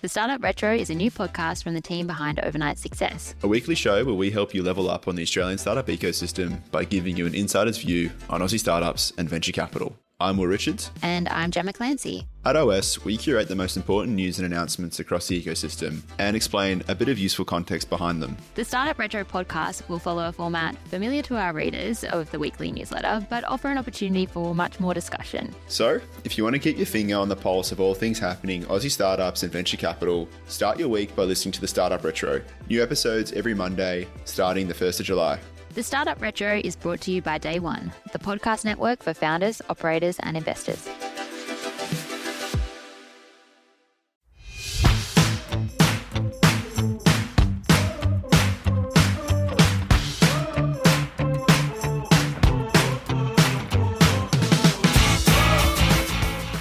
The Startup Retro is a new podcast from the team behind Overnight Success. A weekly show where we help you level up on the Australian startup ecosystem by giving you an insider's view on Aussie startups and venture capital. I'm Will Richards. And I'm Gemma Clancy. At OS, we curate the most important news and announcements across the ecosystem and explain a bit of useful context behind them. The Startup Retro podcast will follow a format familiar to our readers of the weekly newsletter, but offer an opportunity for much more discussion. So, if you want to keep your finger on the pulse of all things happening Aussie startups and venture capital, start your week by listening to the Startup Retro. New episodes every Monday, starting the 1st of July. The Startup Retro is brought to you by Day One, the podcast network for founders, operators, and investors.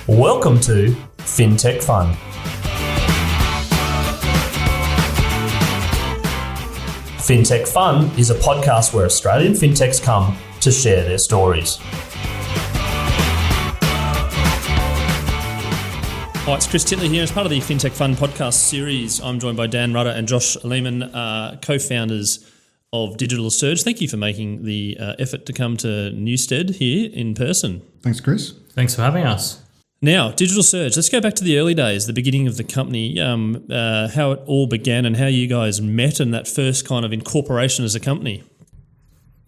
Welcome to FinTech Fun. FinTech Fun is a podcast where Australian fintechs come to share their stories. Hi, it's Chris Titley here. As part of the FinTech Fun podcast series, I'm joined by Dan Rudder and Josh Lehman, co-founders of Digital Surge. Thank you for making the effort to come to Newstead here in person. Thanks, Chris. Thanks for having us. Now, Digital Surge, let's go back to the early days, the beginning of the company, how it all began and how you guys met and that first kind of incorporation as a company.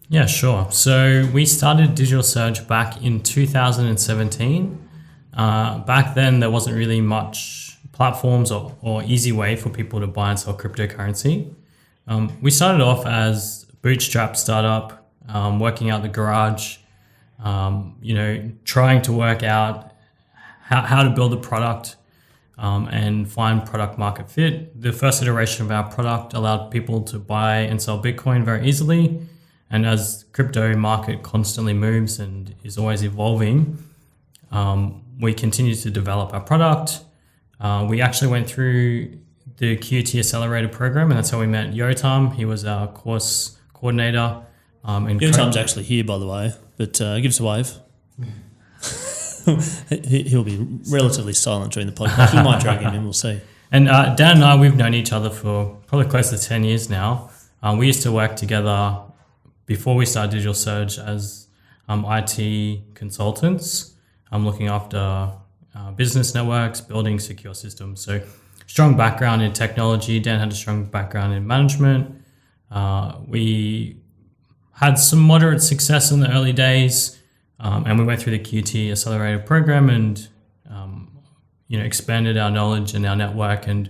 Yeah, sure. So we started Digital Surge back in 2017. Back then, there wasn't really much platforms or easy way for people to buy and sell cryptocurrency. We started off as a bootstrap startup, working out the garage, trying to work out how to build a product and find product market fit. The first iteration of our product allowed people to buy and sell Bitcoin very easily. And as crypto market constantly moves and is always evolving, we continue to develop our product. We actually went through the QT Accelerator program, and that's how we met Yotam. He was our course coordinator. Yotam's actually here, by the way, but give us a wave. He'll be relatively silent during the podcast. We might drag him in, we'll see. And Dan and I, we've known each other for probably close to 10 years now. We used to work together before we started Digital Surge as IT consultants, looking after business networks, building secure systems. So strong background in technology. Dan had a strong background in management. We had some moderate success in the early days. And we went through the QT Accelerator program and, expanded our knowledge and our network. And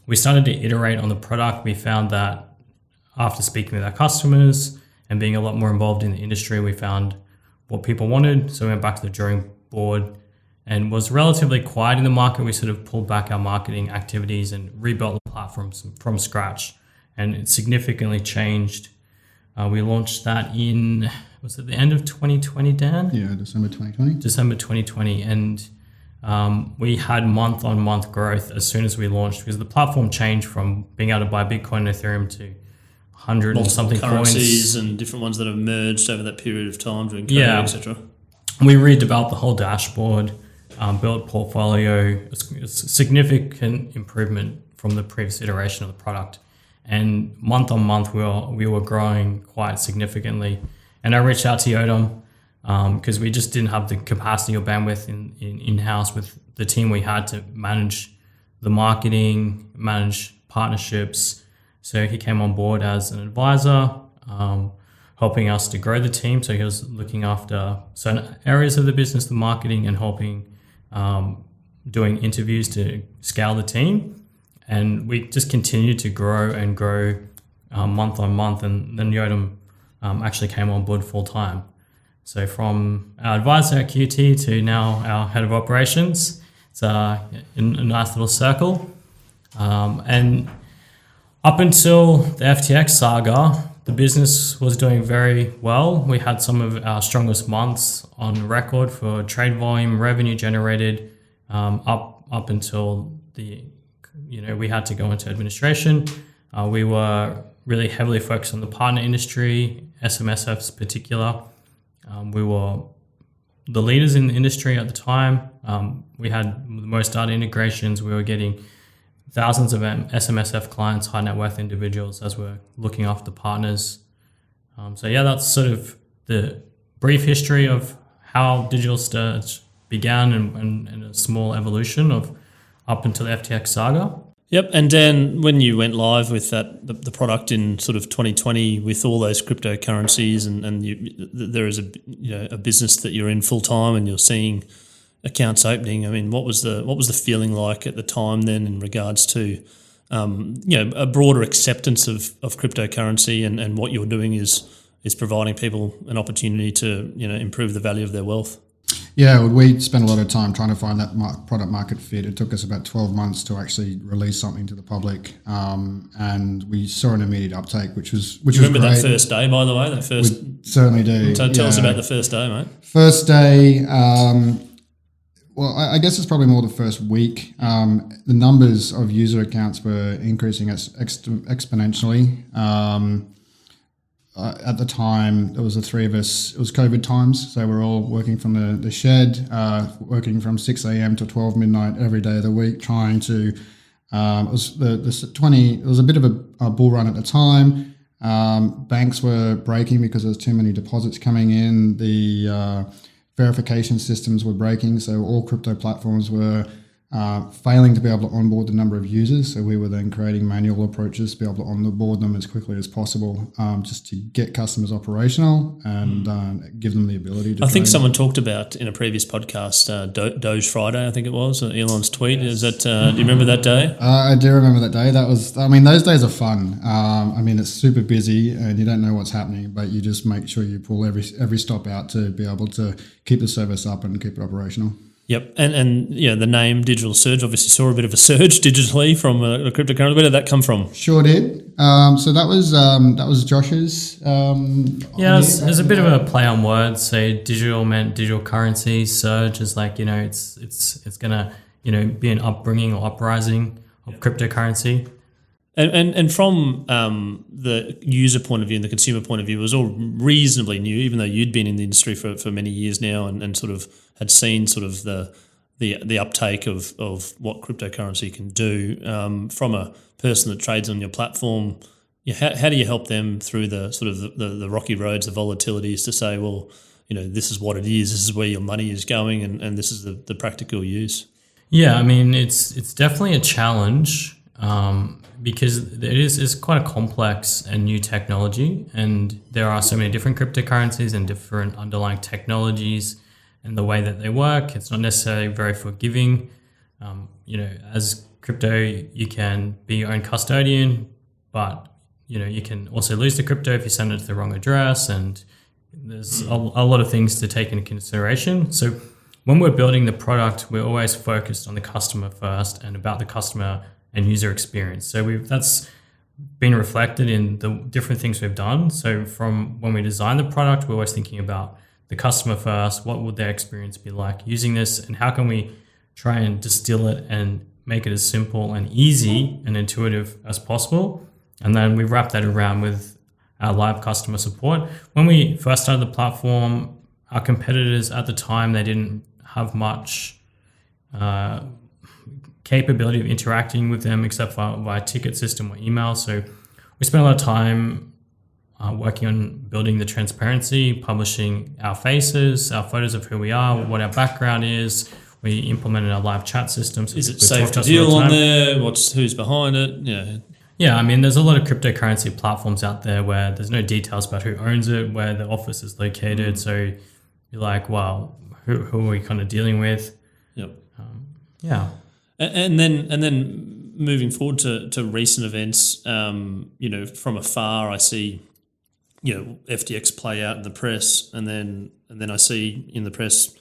we started to iterate on the product. We found that after speaking with our customers and being a lot more involved in the industry, we found what people wanted. So we went back to the drawing board and was relatively quiet in the market. We sort of pulled back our marketing activities and rebuilt the platform from scratch. And it significantly changed. We launched that in... Was it the end of 2020, Dan? Yeah, December 2020. December 2020. And we had month-on-month growth as soon as we launched because the platform changed from being able to buy Bitcoin and Ethereum to 100 multiple and something currencies coins. And different ones that have merged over that period of time during COVID, etc. We redeveloped the whole dashboard, built portfolio. It's a significant improvement from the previous iteration of the product. And month-on-month, we were growing quite significantly. And I reached out to Yotam because we just didn't have the capacity or bandwidth in-house with the team we had to manage the marketing, manage partnerships. So he came on board as an advisor, helping us to grow the team. So he was looking after certain areas of the business, the marketing, and helping doing interviews to scale the team. And we just continued to grow month on month. And then Yotam actually came on board full time. So from our advisor at QT to now our head of operations, it's in a nice little circle. And up until the FTX saga, the business was doing very well. We had some of our strongest months on record for trade volume, revenue generated, up until we had to go into administration. We were really heavily focused on the partner industry, SMSFs in particular. We were the leaders in the industry at the time. We had the most data integrations. We were getting thousands of SMSF clients, high net worth individuals, as we're looking after partners. So yeah, that's sort of the brief history of how Digital Surge began and a small evolution of up until the FTX saga. Yep, and Dan, when you went live with the product in sort of 2020 with all those cryptocurrencies, and there is a business that you're in full time, and you're seeing accounts opening. I mean, what was the feeling like at the time then in regards to a broader acceptance of cryptocurrency and what you're doing is providing people an opportunity to improve the value of their wealth? Yeah, well, we spent a lot of time trying to find that product market fit. It took us about 12 months to actually release something to the public, and we saw an immediate uptake, which was Remember great. that first day, by the way? That first. We certainly do. Tell us about the first day, mate. First day. Well, I guess it's probably more the first week. The numbers of user accounts were increasing exponentially. At the time, there was the three of us. It was COVID times, so we're all working from the shed, working from 6 a.m. to 12 midnight every day of the week, trying to. It was It was a bit of a bull run at the time. Banks were breaking because there was too many deposits coming in. The verification systems were breaking, so all crypto platforms were failing to be able to onboard the number of users. So we were then creating manual approaches to be able to onboard them as quickly as possible, just to get customers operational and give them the ability to. I think someone talked about in a previous podcast Doge Friday, I think it was, Elon's tweet. Is that? Do you remember that day? I do remember that day. That was. I mean, those days are fun. I mean, it's super busy and you don't know what's happening, but you just make sure you pull every stop out to be able to keep the service up and keep it operational. Yep, and the name Digital Surge obviously saw a bit of a surge digitally from a cryptocurrency. Where did that come from? Sure did. So that was Josh's. There's a bit of a play on words. So digital meant digital currency. Surge is like it's gonna be an upbringing or uprising of cryptocurrency. And from the user point of view and the consumer point of view, it was all reasonably new, even though you'd been in the industry for many years now and sort of had seen sort of the uptake of what cryptocurrency can do. From a person that trades on your platform, how do you help them through the sort of the rocky roads, the volatilities to say, well, this is what it is, this is where your money is going, and this is the practical use? Yeah, I mean, it's definitely a challenge. Because it's quite a complex and new technology, and there are so many different cryptocurrencies and different underlying technologies and the way that they work. It's not necessarily very forgiving. As crypto, you can be your own custodian, but you can also lose the crypto if you send it to the wrong address, and there's a lot of things to take into consideration. So when we're building the product, we're always focused on the customer first and about the customer and user experience. So that's been reflected in the different things we've done. So from when we design the product, we're always thinking about the customer first. What would their experience be like using this, and how can we try and distill it and make it as simple and easy and intuitive as possible? And then we wrap that around with our live customer support. When we first started the platform, our competitors at the time, they didn't have much capability of interacting with them except via ticket system or email. So we spent a lot of time working on building the transparency, publishing our faces, our photos of who we are, what our background is. We implemented our live chat system. So is it safe to deal on there? Who's behind it? Yeah, I mean, there's a lot of cryptocurrency platforms out there where there's no details about who owns it, where the office is located. So you're like, well, who are we kind of dealing with? Yep. Yeah. And then moving forward to recent events, from afar I see, FTX play out in the press, and then I see in the press,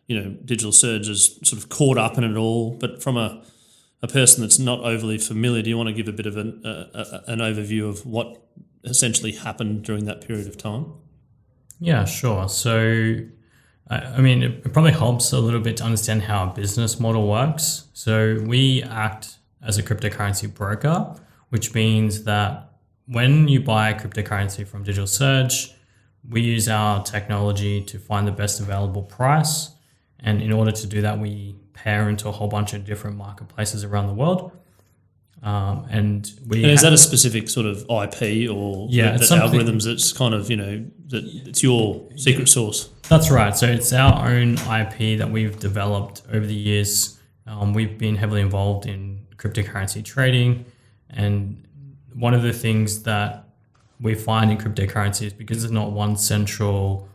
Digital Surge is sort of caught up in it all. But from a person that's not overly familiar, do you want to give a bit of an overview of what essentially happened during that period of time? Yeah, sure. So I mean, it probably helps a little bit to understand how our business model works. So we act as a cryptocurrency broker, which means that when you buy cryptocurrency from Digital Surge, we use our technology to find the best available price. And in order to do that, we pair into a whole bunch of different marketplaces around the world. And is that a specific sort of IP or it's that algorithms that's kind of, that it's your secret sauce? That's right. So it's our own IP that we've developed over the years. We've been heavily involved in cryptocurrency trading. And one of the things that we find in cryptocurrency is because there's not one central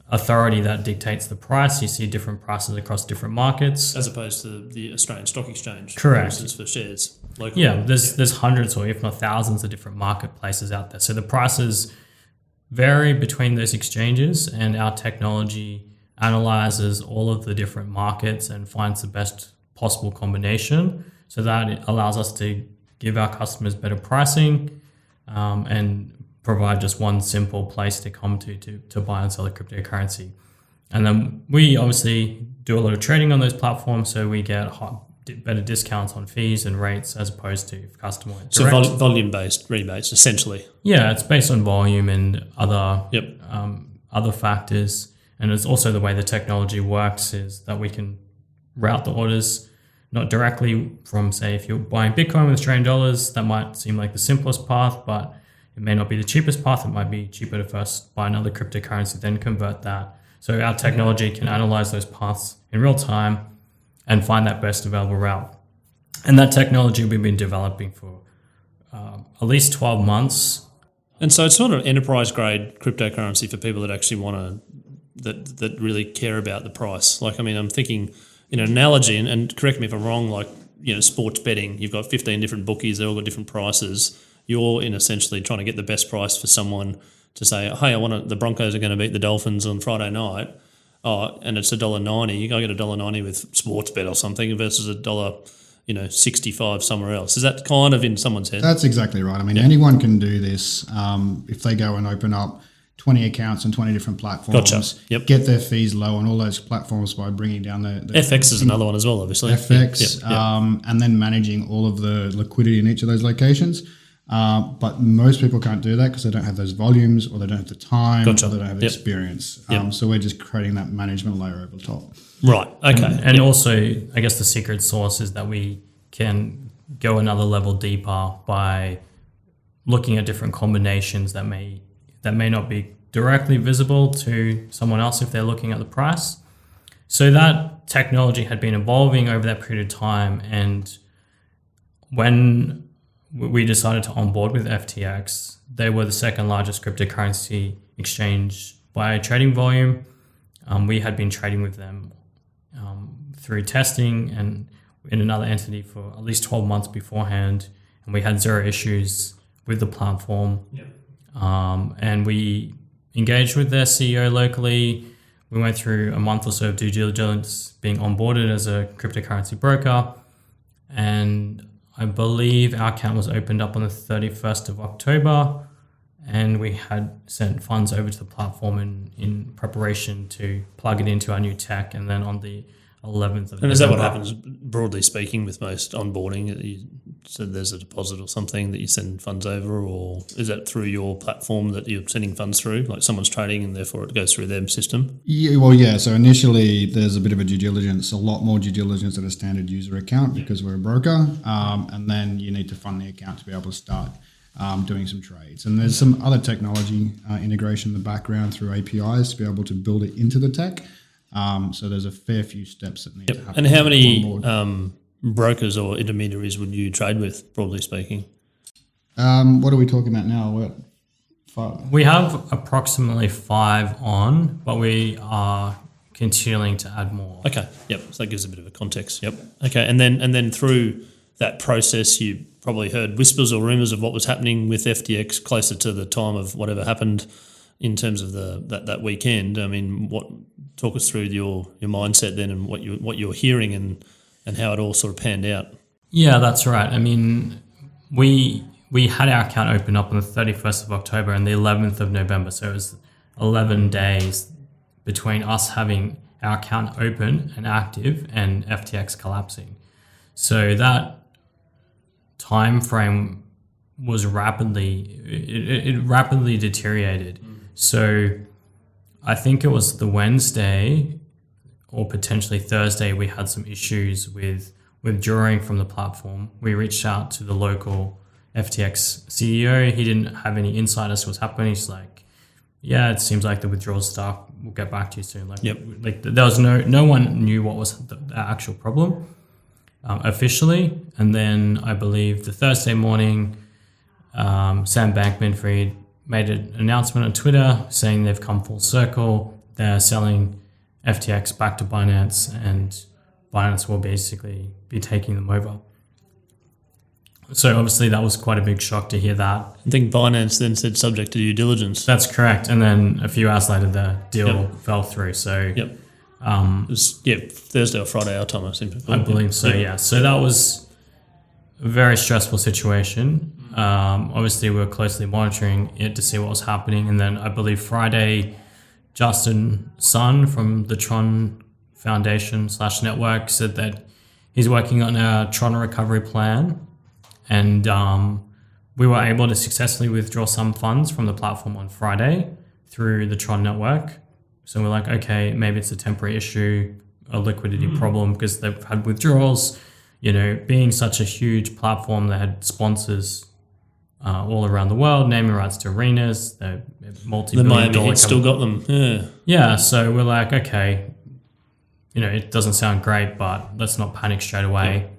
authority that dictates the price, you see different prices across different markets. As opposed to the Australian Stock Exchange. Correct. For instance, for shares. Locally. Yeah, there's hundreds or if not thousands of different marketplaces out there. So the prices vary between those exchanges, and our technology analyzes all of the different markets and finds the best possible combination, so that it allows us to give our customers better pricing and provide just one simple place to come to buy and sell a cryptocurrency. And then we obviously do a lot of trading on those platforms, so we get better discounts on fees and rates as opposed to if customer went direct. So volume-based rebates, essentially. Yeah, it's based on volume and other factors. And it's also the way the technology works is that we can route the orders not directly from, say, if you're buying Bitcoin with Australian dollars, that might seem like the simplest path, but it may not be the cheapest path. It might be cheaper to first buy another cryptocurrency, then convert that. So our technology can analyze those paths in real time and find that best available route. And that technology we've been developing for at least 12 months. And so it's sort of enterprise grade cryptocurrency for people that actually want to, that really care about the price. Like, I mean, I'm thinking in an analogy, and correct me if I'm wrong, like, sports betting, you've got 15 different bookies, they've all got different prices. You're in essentially trying to get the best price for someone to say, hey, the Broncos are going to beat the Dolphins on Friday night. Oh, and it's $1.90. You go get $1.90 with Sportsbet or something versus $1.65 somewhere else. Is that kind of in someone's head? That's exactly right. I mean, anyone can do this. If they go and open up 20 accounts on 20 different platforms, Gotcha. Yep. Get their fees low on all those platforms by bringing down the FX is another one as well, obviously. FX, and then managing all of the liquidity in each of those locations. But most people can't do that because they don't have those volumes, or they don't have the time, Gotcha. or they don't have the experience. So we're just creating that management layer over the top. Right. Okay. And also, I guess the secret sauce is that we can go another level deeper by looking at different combinations that may not be directly visible to someone else if they're looking at the price. So that technology had been evolving over that period of time, and when we decided to onboard with FTX, they were the second largest cryptocurrency exchange by trading volume. We had been trading with them through testing and in another entity for at least 12 months beforehand, and we had zero issues with the platform. And we engaged with their CEO locally. We went through a month or so of due diligence, being onboarded as a cryptocurrency broker, and I believe our account was opened up on the 31st of October, and we had sent funds over to the platform in preparation to plug it into our new tech. And then on the 11th of And is that what happens, broadly speaking, with most onboarding? You said there's a deposit or something that you send funds over, or is that through your platform that you're sending funds through? Like someone's trading and therefore it goes through their system? Yeah. So initially there's a bit of a due diligence, a lot more due diligence than a standard user account because we're a broker. And then you need to fund the account to be able to start doing some trades. And there's some other technology integration in the background through APIs to be able to build it into the tech. So there's a fair few steps that need to happen. And how many brokers or intermediaries would you trade with, broadly speaking? What are we talking about now? What, 5? We have approximately 5 on, but we are continuing to add more. Okay. Yep. So that gives a bit of a context. Yep. Okay. And then through that process, you probably heard whispers or rumors of what was happening with FTX closer to the time of whatever happened in terms of that weekend. I mean, talk us through your mindset then and what you're hearing and how it all sort of panned out. Yeah, that's right. I mean, we had our account open up on the 31st of October and the 11th of November. So it was 11 days between us having our account open and active and FTX collapsing. So that time frame was it rapidly deteriorated. So I think it was the Wednesday or potentially Thursday we had some issues with withdrawing from the platform, we reached out to the local FTX CEO. He didn't have any insight as to what's happening. He's like, yeah, it seems like the withdrawal stuff. We'll get back to you soon. Like there was no one knew what was the actual problem officially. And then I believe the Thursday morning, Sam Bankman-Fried made an announcement on Twitter saying they've come full circle. They're selling FTX back to Binance, and Binance will basically be taking them over. So obviously that was quite a big shock to hear that. I think Binance then said subject to due diligence. That's correct. And then a few hours later, the deal fell through. So It was Thursday or Friday our time, I believe so. Yeah. So that was a very stressful situation. Obviously, we were closely monitoring it to see what was happening. And then I believe Friday, Justin Sun from the Tron Foundation / network said that he's working on a Tron recovery plan. And we were able to successfully withdraw some funds from the platform on Friday through the Tron network. So we're like, okay, maybe it's a temporary issue, a liquidity problem, because they've had withdrawals. You know, being such a huge platform that had sponsors all around the world, naming rights to arenas, the multi-billion dollar. Still got them. Yeah. Yeah. So we're like, okay, you know, it doesn't sound great, but let's not panic straight away.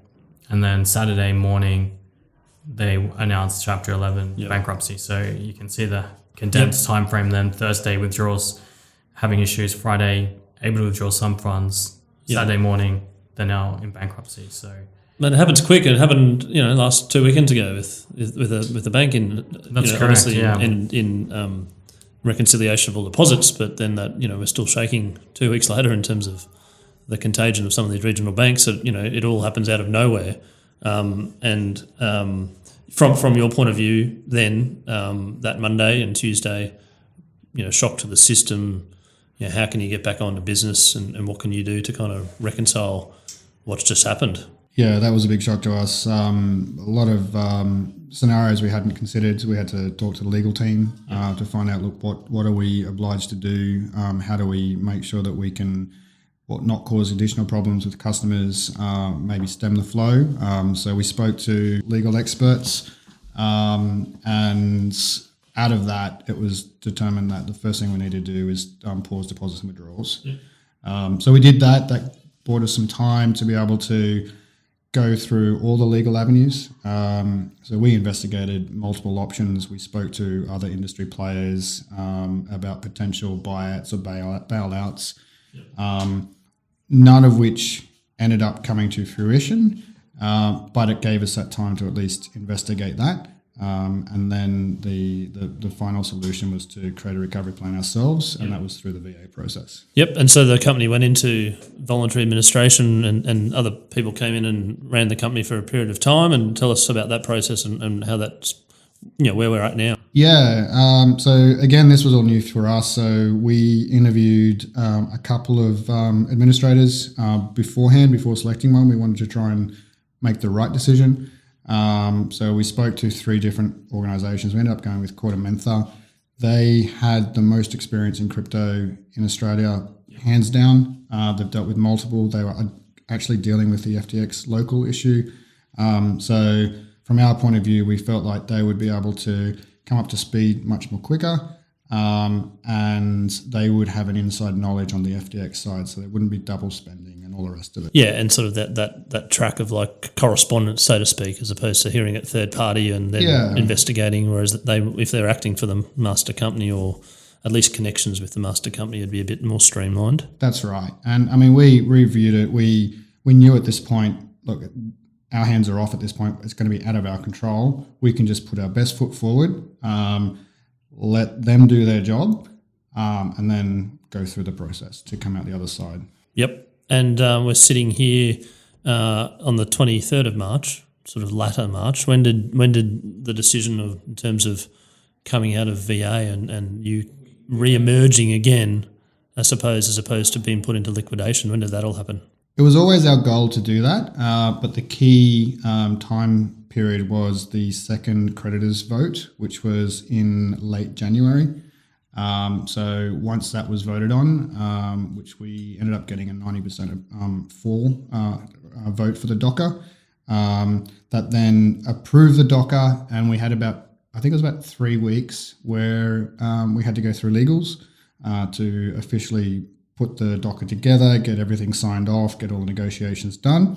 And then Saturday morning, they announced Chapter 11 bankruptcy. So you can see the condensed time frame. Then Thursday withdrawals, having issues. Friday able to withdraw some funds. Saturday morning they're now in bankruptcy. So. But it happens quick. It happened, last 2 weekends ago with the bank in. That's correct. In reconciliation of all deposits, but then that we're still shaking 2 weeks later in terms of the contagion of some of these regional banks. So it all happens out of nowhere. From your point of view, then that Monday and Tuesday, shock to the system. How can you get back onto business, and what can you do to kind of reconcile what's just happened? Yeah, that was a big shock to us. A lot of scenarios we hadn't considered. So we had to talk to the legal team to find out, look, what are we obliged to do? How do we make sure that we can not cause additional problems with customers, maybe stem the flow? So we spoke to legal experts, and out of that, it was determined that the first thing we need to do is pause deposits and withdrawals. So we did that. That bought us some time to be able to go through all the legal avenues. So we investigated multiple options. We spoke to other industry players about potential buyouts or bailouts, none of which ended up coming to fruition, but it gave us that time to at least investigate that. And then the final solution was to create a recovery plan ourselves, and that was through the VA process. Yep, and so the company went into voluntary administration, and other people came in and ran the company for a period of time. And tell us about that process and how that's, where we're at now. Yeah, so again, this was all new for us. So we interviewed a couple of administrators beforehand, before selecting one. We wanted to try and make the right decision. So we spoke to 3 different organizations. We ended up going with KordaMentha. They had the most experience in crypto in Australia, hands down. They've dealt with multiple. They were actually dealing with the FTX local issue. So from our point of view, we felt like they would be able to come up to speed much more quicker, and they would have an inside knowledge on the FTX side, so there wouldn't be double spending and all the rest of it. Yeah, and sort of that track of like correspondence, so to speak, as opposed to hearing it third party and then investigating. Whereas if they're acting for the master company, or at least connections with the master company, it'd be a bit more streamlined. That's right. And I mean, we reviewed it. We knew at this point, look, our hands are off at this point. It's going to be out of our control. We can just put our best foot forward, let them do their job, and then go through the process to come out the other side. Yep. And we're sitting here on the 23rd of March, sort of latter March. When did the decision in terms of coming out of VA and you re-emerging again, I suppose, as opposed to being put into liquidation, when did that all happen? It was always our goal to do that, but the key time period was the second creditors vote, which was in late January. So once that was voted on, which we ended up getting a 90% vote for the Docker. That then approved the Docker, and we had I think it was about 3 weeks where we had to go through legals to officially put the Docker together, get everything signed off, get all the negotiations done.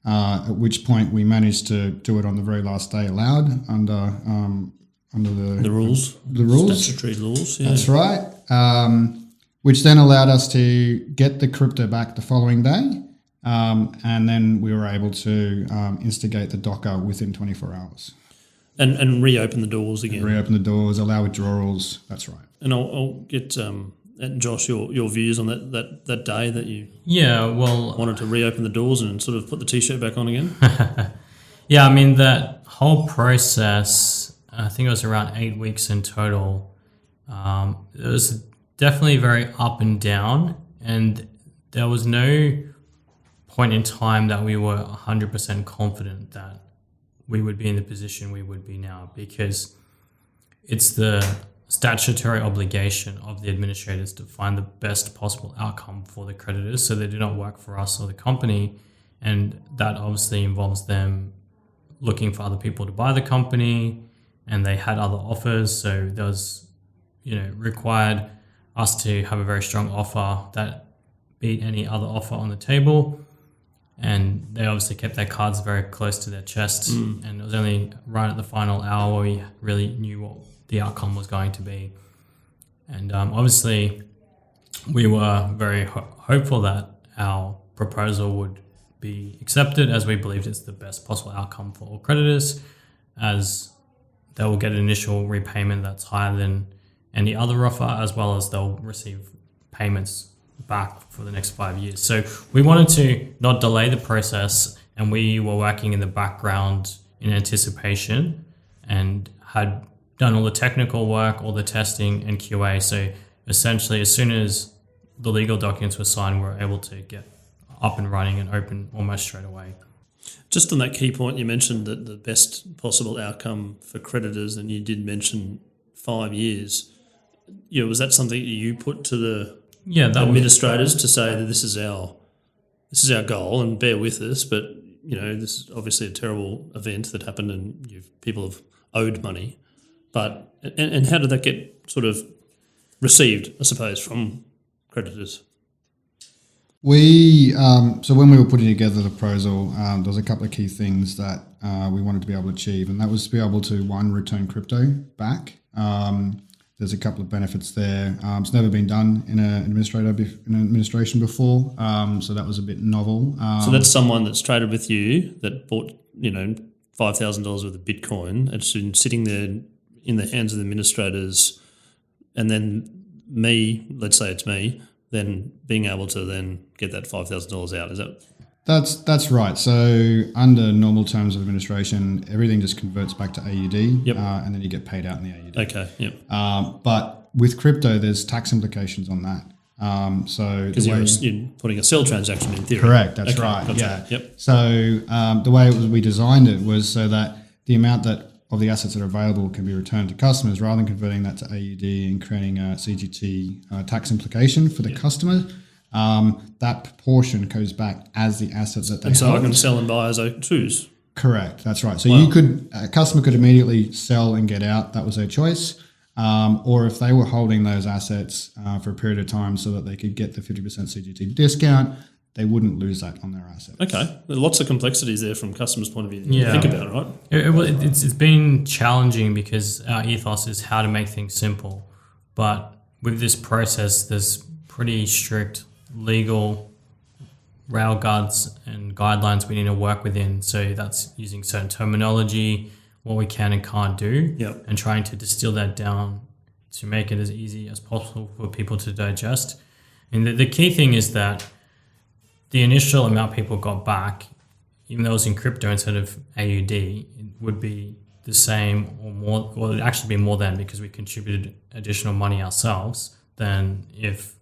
At which point we managed to do it on the very last day allowed under the rules. The rules. Statutory laws. Yeah. That's right. Which then allowed us to get the crypto back the following day. And then we were able to instigate the Docker within 24 hours. And reopen the doors again. Reopen the doors, allow withdrawals. That's right. And I'll get Josh your views on that day that you wanted to reopen the doors and sort of put the T-shirt back on again. Yeah, I mean, that whole process, I think it was around 8 weeks in total. It was definitely very up and down, and there was no point in time that we were 100% confident that we would be in the position we would be now, because it's the statutory obligation of the administrators to find the best possible outcome for the creditors, so they do not work for us or the company, and that obviously involves them looking for other people to buy the company, and they had other offers, so there was, required us to have a very strong offer that beat any other offer on the table. And they obviously kept their cards very close to their chests. And it was only right at the final hour where we really knew what the outcome was going to be. And obviously, we were very hopeful that our proposal would be accepted, as we believed it's the best possible outcome for all creditors, as they will get an initial repayment that's higher than any other offer, as well as they'll receive payments back for the next 5 years. So we wanted to not delay the process, and we were working in the background in anticipation and had done all the technical work, all the testing and QA. So essentially, as soon as the legal documents were signed, we were able to get up and running and open almost straight away. Just on that key point, you mentioned that the best possible outcome for creditors, and you did mention 5 years. Was that something that you put to the administrators to say that this is our goal, and bear with us, but this is obviously a terrible event that happened, and people have owed money, but and how did that get sort of received, I suppose, from creditors? We so when we were putting together the proposal, there was a couple of key things that we wanted to be able to achieve, and that was to be able to return crypto back. There's a couple of benefits there. It's never been done in an administration before, so that was a bit novel. So that's someone that's traded with you that bought, $5,000 worth of Bitcoin. It's been sitting there in the hands of the administrators, and then let's say it's me, then being able to then get that $5,000 out. Is that? That's right. So under normal terms of administration, everything just converts back to AUD, and then you get paid out in the AUD. Okay, yep. But with crypto, there's tax implications on that. Because you're putting a sell transaction in theory. Correct, that's right. Gotcha. Yeah. Yep. So the way we designed it was so that the amount of the assets that are available can be returned to customers, rather than converting that to AUD and creating a CGT tax implication for the customer. That proportion goes back as the assets that they have. And so I can sell and buy as I choose. Correct, that's right. So a customer could immediately sell and get out. That was their choice. Or if they were holding those assets for a period of time so that they could get the 50% CGT discount, they wouldn't lose that on their assets. Okay. There are lots of complexities there from customers' point of view. Think about it, right? It's been challenging because our ethos is how to make things simple. But with this process, there's pretty strict legal railguards and guidelines we need to work within. So that's using certain terminology, what we can and can't do, and trying to distill that down to make it as easy as possible for people to digest. And the key thing is that the initial amount people got back, even though it was in crypto instead of AUD, it would be the same or more, or it'd actually be more than, because we contributed additional money ourselves than if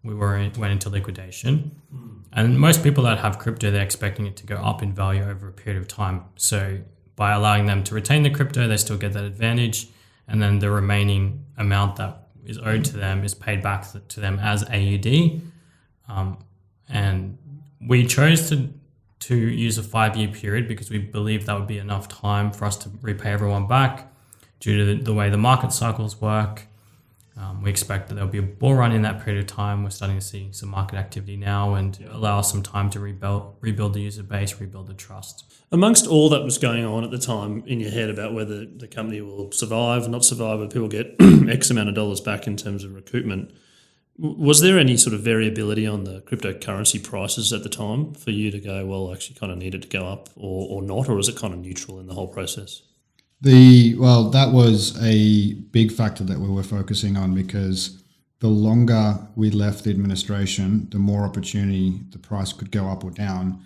we went into liquidation. And most people that have crypto, they're expecting it to go up in value over a period of time. So by allowing them to retain the crypto, they still get that advantage. And then the remaining amount that is owed to them is paid back to them as AUD. And we chose to use a 5-year period because we believe that would be enough time for us to repay everyone back due to the way the market cycles work. We expect that there'll be a bull run in that period of time. We're starting to see some market activity now and allow us some time to rebuild the user base, rebuild the trust. Amongst all that was going on at the time in your head about whether the company will survive or not survive, or people get X amount of dollars back in terms of recoupment, was there any sort of variability on the cryptocurrency prices at the time for you to go, well, actually kind of needed to go up or not, or was it kind of neutral in the whole process? Well, that was a big factor that we were focusing on, because the longer we left the administration, the more opportunity the price could go up or down.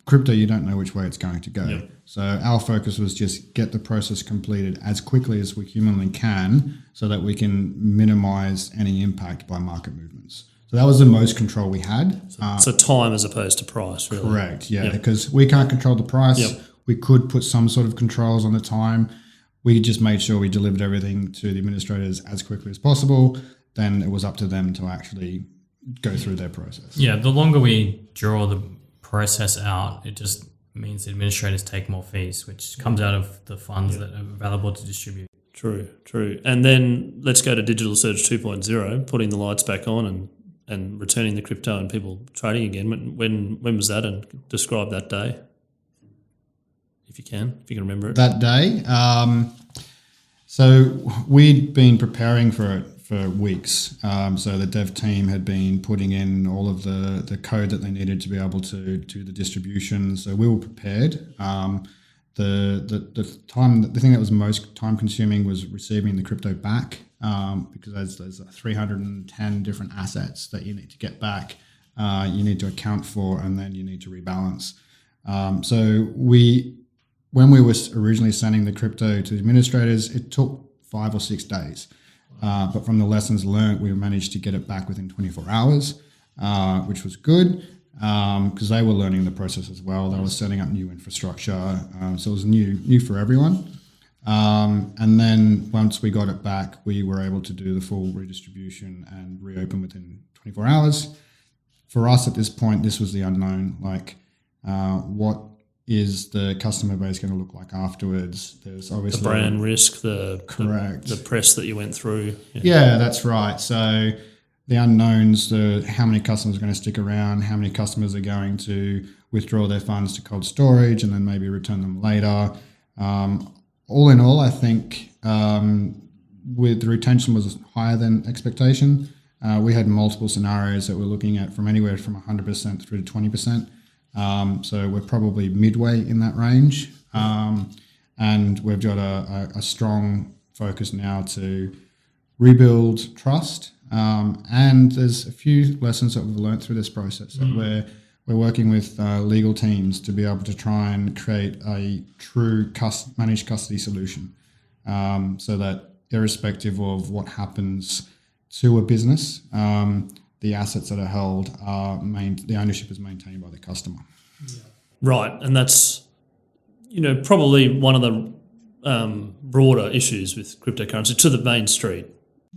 Crypto, you don't know which way it's going to go. Yep. So our focus was just get the process completed as quickly as we humanly can so that we can minimize any impact by market movements. So that was the most control we had. So time as opposed to price, really. Correct, yeah, Yep. because we can't control the price. Yep. We could put some sort of controls on the time. We just made sure we delivered everything to the administrators as quickly as possible. Then it was up to them to actually go through their process. Yeah, the longer we draw the process out, it just means the administrators take more fees, which comes out of the funds that are available to distribute. True. And then let's go to Digital Surge 2.0, putting the lights back on and returning the crypto and people trading again. When was that, and describe that day, if you can remember it. That day, so we'd been preparing for it for weeks. So the dev team had been putting in all of the code that they needed to be able to do the distribution. So we were prepared. The thing that was most time consuming was receiving the crypto back, because there's 310 different assets that you need to get back, you need to account for, and then you need to rebalance. When we were originally sending the crypto to the administrators, it took 5 or 6 days. But from the lessons learned, we managed to get it back within 24 hours, which was good, because they were learning the process as well. They were setting up new infrastructure, so it was new for everyone. And then once we got it back, we were able to do the full redistribution and reopen within 24 hours. For us at this point, this was the unknown. What is the customer base going to look like afterwards? There's obviously the brand risk, correct, the press that you went through. Yeah, that's right. So the unknowns, how many customers are going to stick around, how many customers are going to withdraw their funds to cold storage and then maybe return them later. All in all, I think with the retention was higher than expectation. We had multiple scenarios that we're looking at from anywhere from 100% through to 20%. So we're probably midway in that range. And we've got a strong focus now to rebuild trust. And there's a few lessons that we've learned through this process. We're working with legal teams to be able to try and create a true managed custody solution, so that irrespective of what happens to a business, the assets that are held the ownership is maintained by the customer. Right, and that's probably one of the broader issues with cryptocurrency to the main street.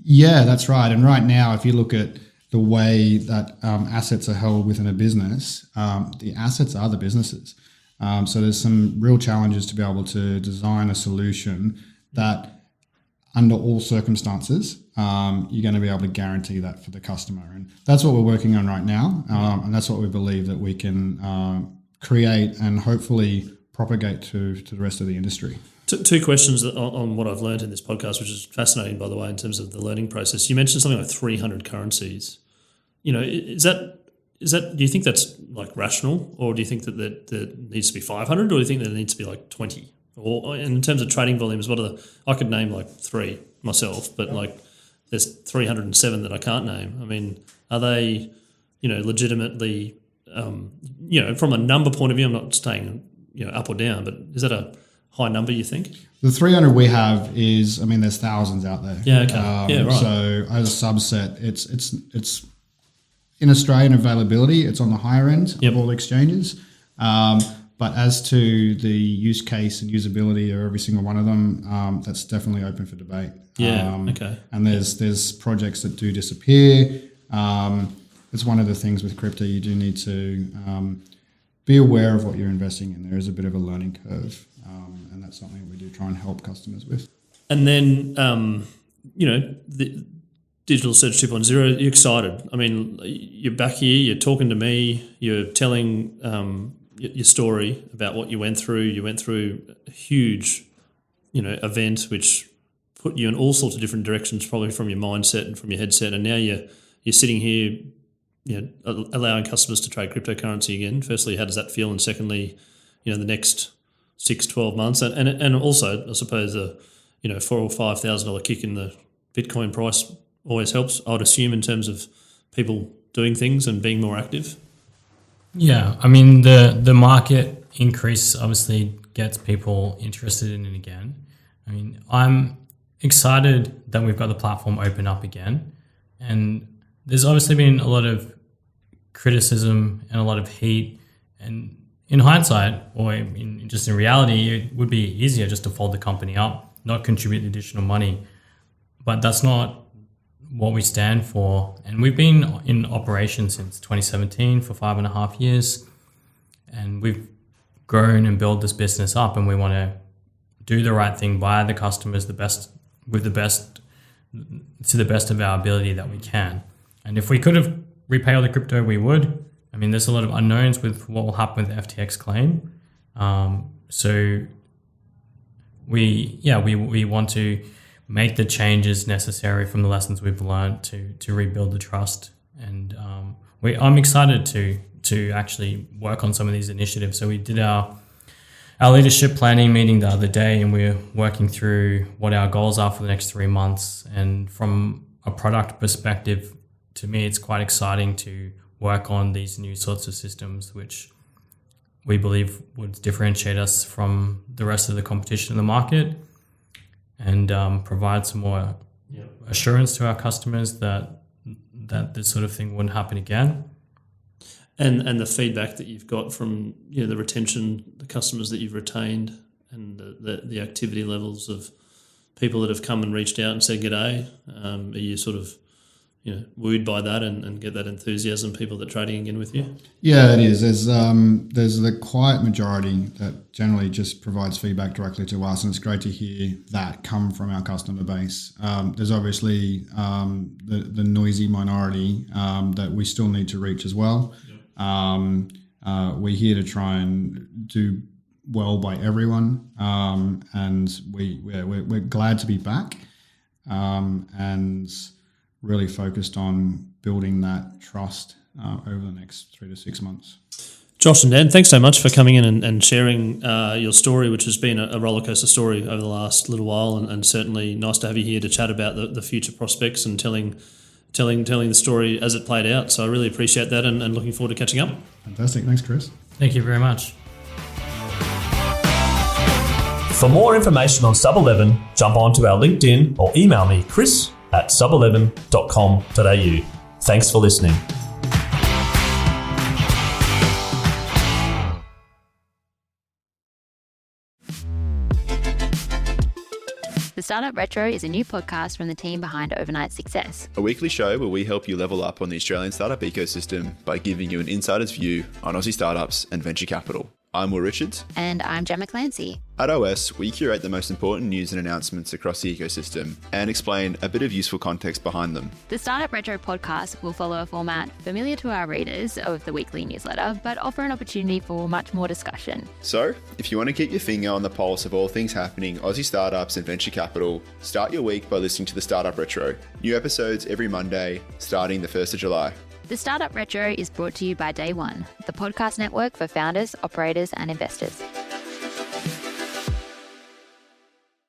Yeah, that's right. And right now, if you look at the way that assets are held within a business, the assets are the businesses. So there's some real challenges to be able to design a solution that under all circumstances, you're going to be able to guarantee that for the customer. And that's what we're working on right now. And that's what we believe that we can create and hopefully propagate to the rest of the industry. Two questions on what I've learned in this podcast, which is fascinating, by the way, in terms of the learning process. You mentioned something like 300 currencies. Is that do you think that's like rational, or do you think that there needs to be 500, or do you think that there needs to be like 20? Or in terms of trading volumes, I could name like 3 myself, but like there's 307 that I can't name. I mean, are they, legitimately, from a number point of view, I'm not saying, up or down, but is that a high number, you think? The 300 we have is, there's thousands out there. Yeah, okay. Right. So as a subset, it's in Australian availability, it's on the higher end of all exchanges. But as to the use case and usability of every single one of them, that's definitely open for debate. Yeah, okay. And there's projects that do disappear. It's one of the things with crypto, you do need to be aware of what you're investing in. There is a bit of a learning curve, and that's something we do try and help customers with. And then, the Digital Surge 2.0, you're excited. I mean, you're back here, you're talking to me, you're telling your story about what you went through. You went through a huge, event which put you in all sorts of different directions, probably from your mindset and from your headset. And now you're sitting here, allowing customers to trade cryptocurrency again. Firstly, how does that feel? And secondly, the next 6-12 months, and also, I suppose, a $4,000 or $5,000 kick in the Bitcoin price always helps, I would assume, in terms of people doing things and being more active. Yeah, I mean, the market increase obviously gets people interested in it again. I mean, I'm excited that we've got the platform open up again. And there's obviously been a lot of criticism and a lot of heat. And in hindsight, or in reality, it would be easier just to fold the company up, not contribute additional money. But that's not what we stand for. And we've been in operation since 2017 for 5.5 years. And we've grown and built this business up, and we want to do the right thing by the customers to the best of our ability that we can. And if we could have repaid all the crypto, we would. I mean, there's a lot of unknowns with what will happen with the FTX claim. So we want to make the changes necessary from the lessons we've learned to rebuild the trust. And I'm excited to actually work on some of these initiatives. So we did our leadership planning meeting the other day, and we're working through what our goals are for the next 3 months. And from a product perspective, to me, it's quite exciting to work on these new sorts of systems, which we believe would differentiate us from the rest of the competition in the market, and provide some more assurance to our customers that this sort of thing wouldn't happen again. And the feedback that you've got from the retention, the customers that you've retained, and the activity levels of people that have come and reached out and said g'day, are you sort of wooed by that and get that enthusiasm, people that are trading again with you? Yeah, it is. There's the quiet majority that generally just provides feedback directly to us, and it's great to hear that come from our customer base. There's obviously the noisy minority that we still need to reach as well. We're here to try and do well by everyone, and we're glad to be back, and really focused on building that trust over the next 3 to 6 months. Josh and Dan, thanks so much for coming in and sharing your story, which has been a rollercoaster story over the last little while, and certainly nice to have you here to chat about the future prospects and telling the story as it played out. So I really appreciate that, and looking forward to catching up. Fantastic. Thanks, Chris. Thank you very much. For more information on Sub11, jump onto our LinkedIn or email me, chris@sub11.com.au. Thanks for listening. The Startup Retro is a new podcast from the team behind Overnight Success. A weekly show where we help you level up on the Australian startup ecosystem by giving you an insider's view on Aussie startups and venture capital. I'm Will Richards. And I'm Gemma Clancy. At OS, we curate the most important news and announcements across the ecosystem and explain a bit of useful context behind them. The Startup Retro podcast will follow a format familiar to our readers of the weekly newsletter, but offer an opportunity for much more discussion. So, if you want to keep your finger on the pulse of all things happening Aussie startups and venture capital, start your week by listening to the Startup Retro. New episodes every Monday, starting the 1st of July. The Startup Retro is brought to you by Day One, the podcast network for founders, operators, and investors.